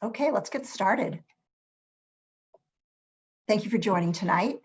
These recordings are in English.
Okay, let's get started. Thank you for joining tonight.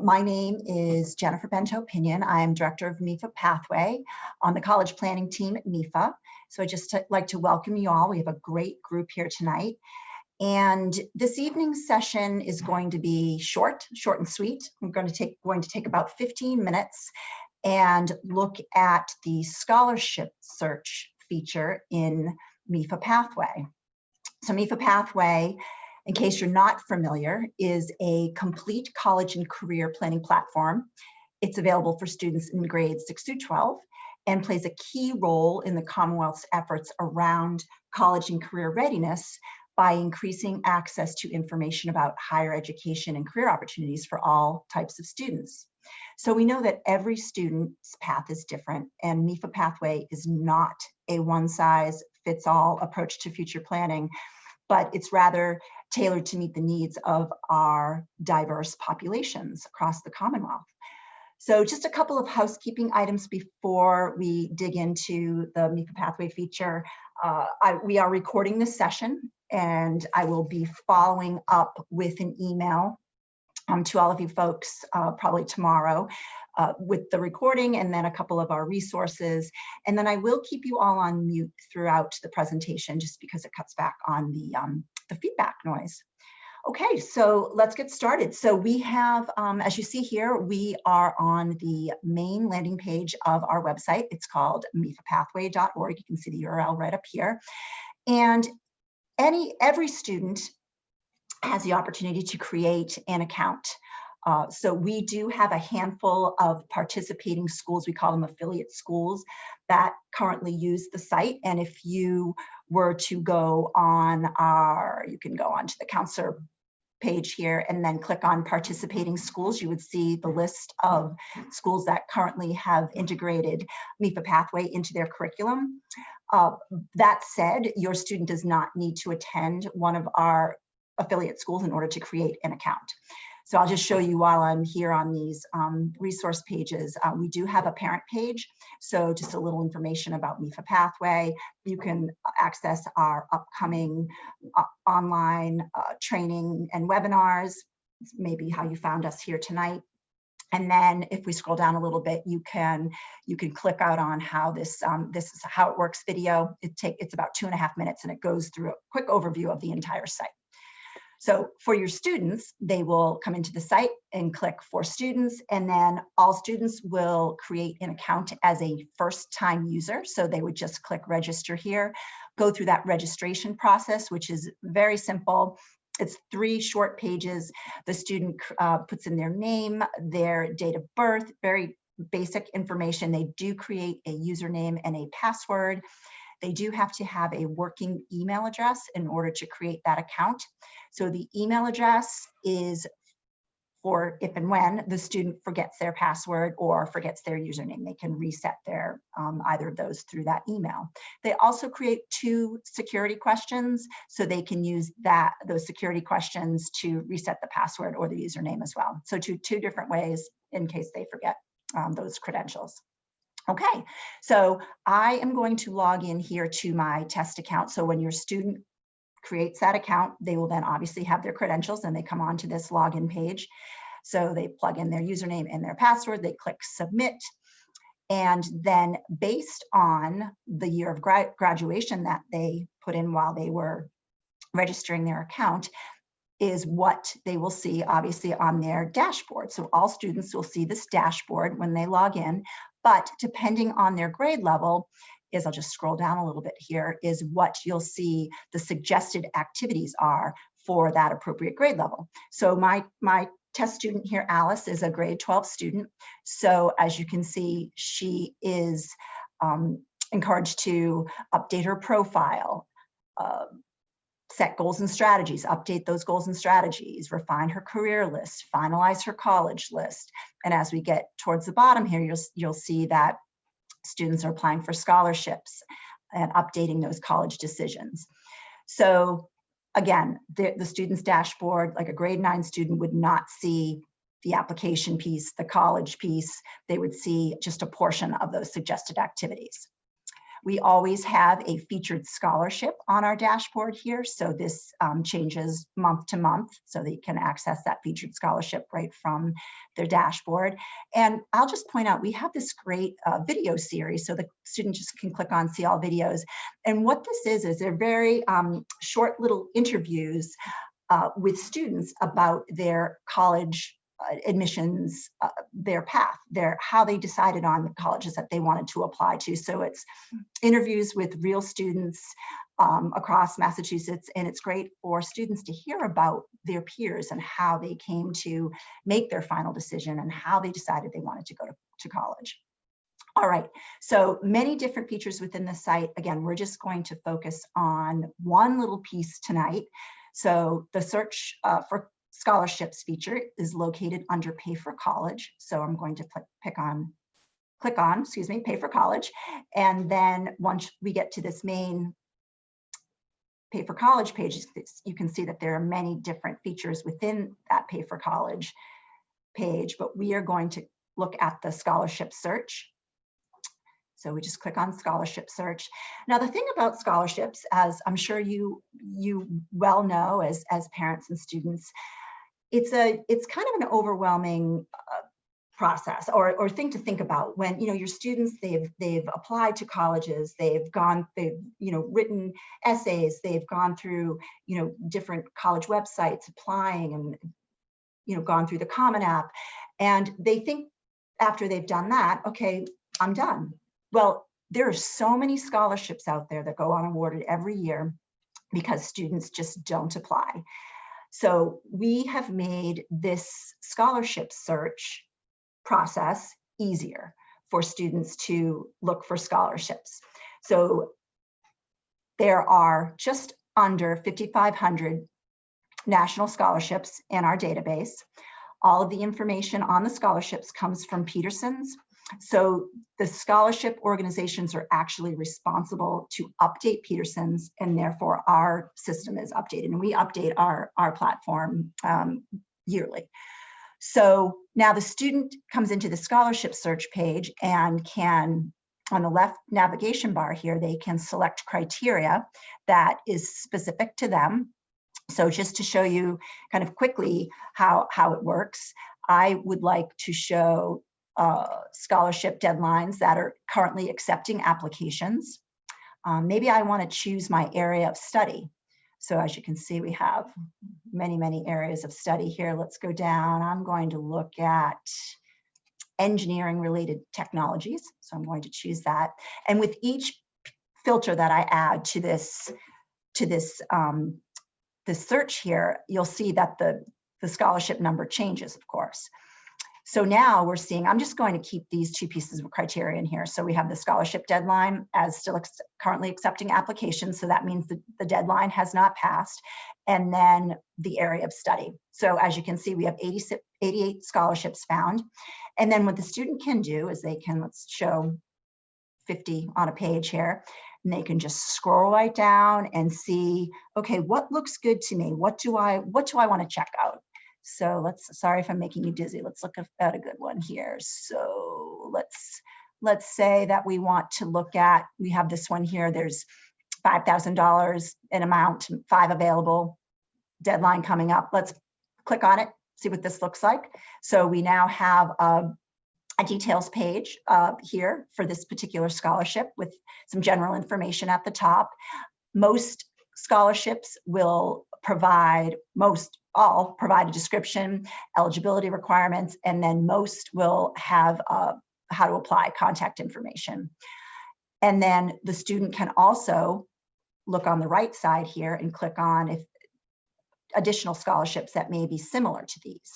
My name is Jennifer Bento-Pinion. I am Director of MEFA Pathway on the college planning team at MEFA. So I just like to welcome you all. We have a great group here tonight. And this evening's session is going to be short and sweet. I'm going to take about 15 minutes and look at the scholarship search feature in MEFA Pathway. So MEFA Pathway, in case you're not familiar, is a complete college and career planning platform. It's available for students in grades 6 through 12 and plays a key role in the Commonwealth's efforts around college and career readiness by increasing access to information about higher education and career opportunities for all types of students. So we know that every student's path is different, and MEFA Pathway is not a one-size-fits-all approach to future planning, but it's rather tailored to meet the needs of our diverse populations across the Commonwealth. So just a couple of housekeeping items before we dig into the MEFA Pathway feature. We are recording this session, and I will be following up with an email to all of you folks probably tomorrow with the recording and then a couple of our resources. And then I will keep you all on mute throughout the presentation just because it cuts back on the feedback noise. Okay, so let's get started. So we have, as you see here, we are on the main landing page of our website. It's called mefapathway.org. You can see the URL right up here. And every student has the opportunity to create an account. So we do have a handful of participating schools, we call them affiliate schools, that currently use the site. And if you were to go on you can go onto the counselor page here and then click on participating schools, you would see the list of schools that currently have integrated MEFA Pathway into their curriculum. That said, your student does not need to attend one of our affiliate schools in order to create an account. So I'll just show you while I'm here on these resource pages. We do have a parent page. So just a little information about MEFA Pathway. You can access our upcoming online training and webinars, maybe how you found us here tonight. And then if we scroll down a little bit, you can click out on how this is how it works video. It's about 2.5 minutes and it goes through a quick overview of the entire site. So for your students, they will come into the site and click for students, and then all students will create an account as a first-time user. So they would just click register here, go through that registration process, which is very simple. It's 3 short pages. The student puts in their name, their date of birth, very basic information. They do create a username and a password. They do have to have a working email address in order to create that account. So the email address is for if and when the student forgets their password or forgets their username. They can reset their either of those through that email. They also create 2 security questions, so they can use those security questions to reset the password or the username as well. So two different ways in case they forget those credentials. Okay, so I am going to log in here to my test account. So when your student creates that account, they will then obviously have their credentials and they come on to this login page. So they plug in their username and their password, they click submit. And then based on the year of graduation that they put in while they were registering their account, is what they will see obviously on their dashboard. So all students will see this dashboard when they log in, but depending on their grade level, I'll just scroll down a little bit here, is what you'll see the suggested activities are for that appropriate grade level. So my test student here, Alice, is a grade 12 student. So as you can see, she is encouraged to update her profile, set goals and strategies, update those goals and strategies, refine her career list, finalize her college list. And as we get towards the bottom here, you'll see that students are applying for scholarships and updating those college decisions. So again, the student's dashboard, like a grade 9 student would not see the application piece, the college piece. They would see just a portion of those suggested activities. We always have a featured scholarship on our dashboard here. So this changes month to month so that you can access that featured scholarship right from their dashboard. And I'll just point out, we have this great video series so the student just can click on see all videos. And what this is they're very short little interviews with students about their college admissions, their path, how they decided on the colleges that they wanted to apply to. So it's interviews with real students across Massachusetts, and it's great for students to hear about their peers and how they came to make their final decision and how they decided they wanted to go to college. All right, so many different features within the site. Again, we're just going to focus on one little piece tonight. So the search for scholarships feature is located under Pay for College. So I'm going to click on, Pay for College. And then once we get to this main Pay for College page, you can see that there are many different features within that Pay for College page, but we are going to look at the scholarship search. So we just click on scholarship search. Now, the thing about scholarships, as I'm sure you well know as parents and students, it's kind of an overwhelming process or thing to think about when your students they've applied to colleges, they've written essays, they've gone through different college websites applying and gone through the Common App, and they think after they've done that, okay, I'm done. Well, there are so many scholarships out there that go unawarded every year because students just don't apply. So we have made this scholarship search process easier for students to look for scholarships. So there are just under 5,500 national scholarships in our database. All of the information on the scholarships comes from Peterson's. So the scholarship organizations are actually responsible to update Peterson's, and therefore our system is updated, and we update our platform yearly. So now the student comes into the scholarship search page and can, on the left navigation bar here, they can select criteria that is specific to them. So just to show you kind of quickly how it works, I would like to show scholarship deadlines that are currently accepting applications. Maybe I want to choose my area of study. So as you can see, we have many areas of study here. Let's go down. I'm going to look at engineering related technologies. So I'm going to choose that. And with each filter that I add to this search here, you'll see that the scholarship number changes, of course. So now we're seeing, I'm just going to keep these two pieces of criteria in here. So we have the scholarship deadline as still currently accepting applications. So that means the deadline has not passed. And then the area of study. So as you can see, we have 88 scholarships found. And then what the student can do is they can, let's show 50 on a page here, and they can just scroll right down and see, okay, what looks good to me? What do I want to check out? So sorry if I'm making you dizzy. Let's look at a good one here. So let's say that we want to look at, we have this one here. There's $5,000 in amount, 5 available, deadline coming up. Let's click on it, see what this looks like. So we now have a details page here for this particular scholarship with some general information at the top. Most scholarships will all provide a description, eligibility requirements, and then most will have how to apply, contact information. And then the student can also look on the right side here and click on if additional scholarships that may be similar to these.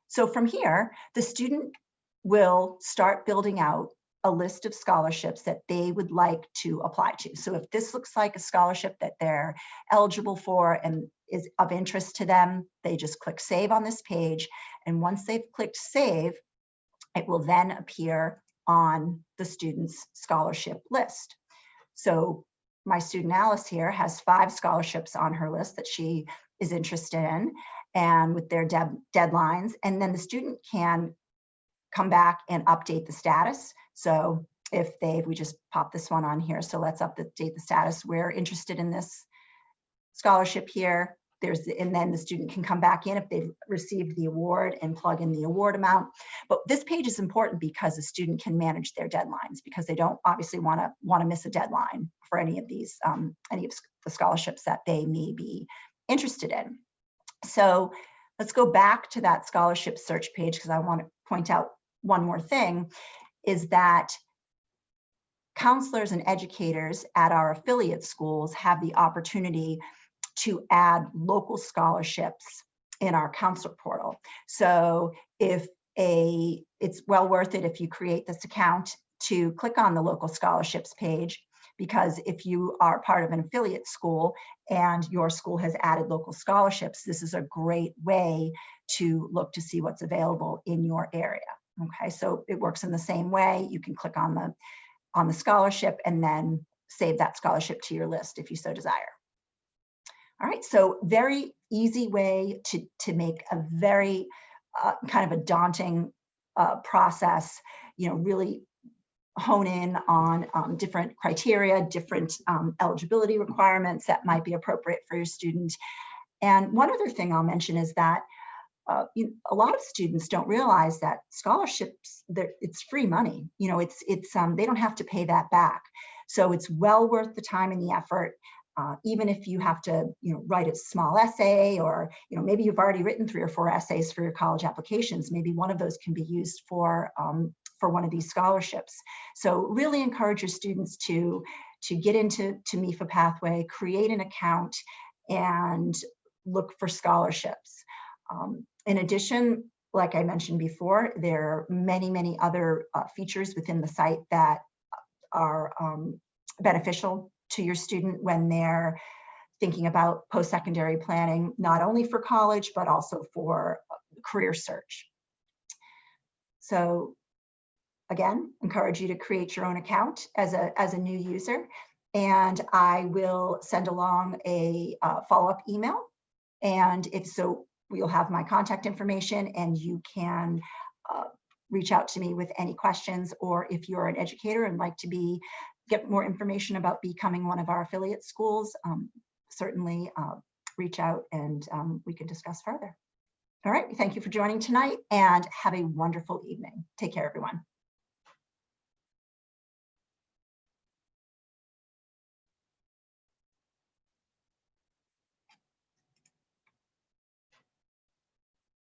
So from here, the student will start building out a list of scholarships that they would like to apply to. So if this looks like a scholarship that they're eligible for and is of interest to them, they just click save on this page. And once they've clicked save, it will then appear on the student's scholarship list. So my student Alice here has 5 scholarships on her list that she is interested in, and with their deadlines. And then the student can come back and update the status. So we just pop this one on here. So let's update the status. We're interested in this scholarship here. And then the student can come back in if they've received the award and plug in the award amount. But this page is important because the student can manage their deadlines, because they don't obviously want to miss a deadline for any of the scholarships that they may be interested in. So let's go back to that scholarship search page, because I want to point out one more thing, is that counselors and educators at our affiliate schools have the opportunity to add local scholarships in our counselor portal. So it's well worth it if you create this account to click on the local scholarships page, because if you are part of an affiliate school and your school has added local scholarships, this is a great way to look to see what's available in your area. Okay, so it works in the same way. You can click on the scholarship and then save that scholarship to your list if you so desire. All right, so very easy way to make a very kind of a daunting process, really hone in on different criteria, different eligibility requirements that might be appropriate for your student. And one other thing I'll mention is that a lot of students don't realize that scholarships, it's free money. They don't have to pay that back. So it's well worth the time and the effort. Even if you have to, write a small essay, or, maybe you've already written 3 or 4 essays for your college applications. Maybe one of those can be used for one of these scholarships. So really encourage your students to get into MEFA Pathway, create an account, and look for scholarships. In addition, like I mentioned before, there are many, many other features within the site that are beneficial to your student when they're thinking about post-secondary planning, not only for college, but also for career search. So again, encourage you to create your own account as a new user, and I will send along a follow-up email. And if so, you'll have my contact information, and you can reach out to me with any questions, or if you're an educator and like to get more information about becoming one of our affiliate schools, certainly reach out and we can discuss further. All right, thank you for joining tonight, and have a wonderful evening. Take care, everyone.